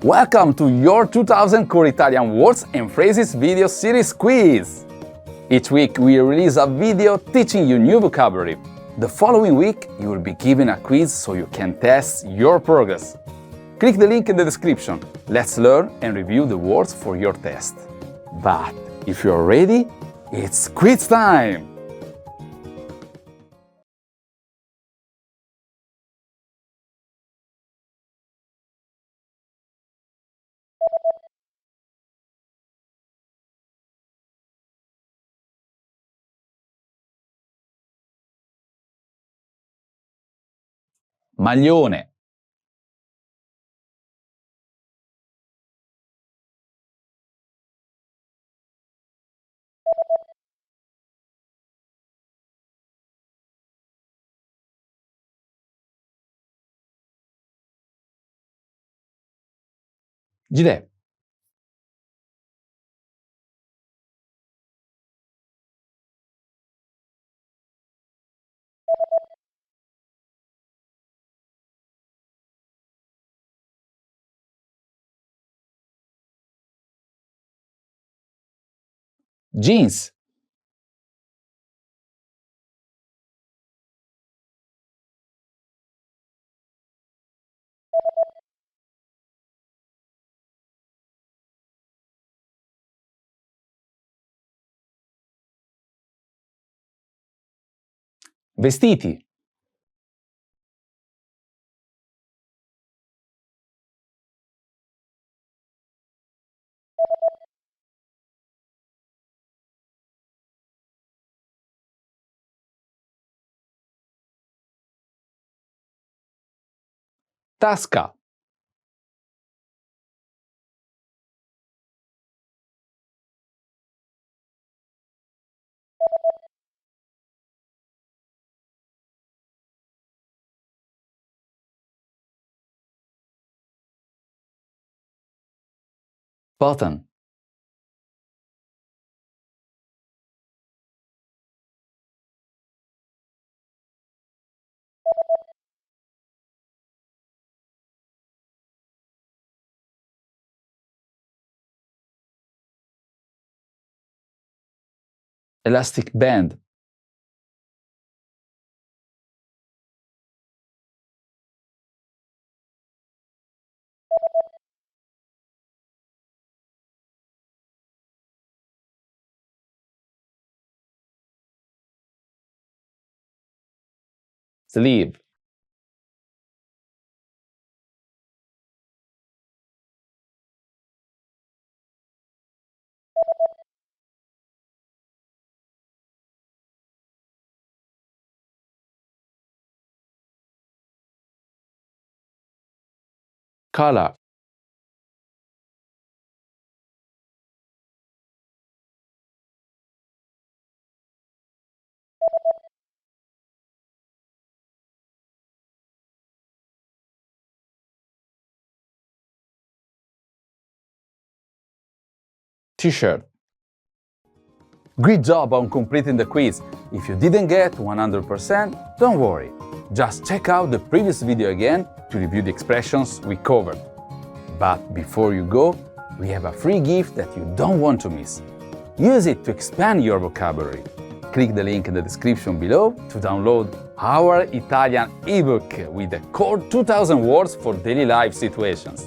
Welcome to your 2000 Core Italian Words and Phrases video series quiz! Each week we release a video teaching you new vocabulary. The following week you will be given a quiz so you can test your progress. Click the link in the description. Let's learn and review the words for your test. But if you're ready, it's quiz time! Maglione. Gilet. Jeans. Vestiti. Tasca. Button. Elastic band. Sleeve. Collar. T-shirt. Great job on completing the quiz. If you didn't get 100%, don't worry. Just check out the previous video again to review the expressions we covered. But before you go, we have a free gift that you don't want to miss. Use it to expand your vocabulary. Click the link in the description below to download our Italian ebook with the core 2000 words for daily life situations.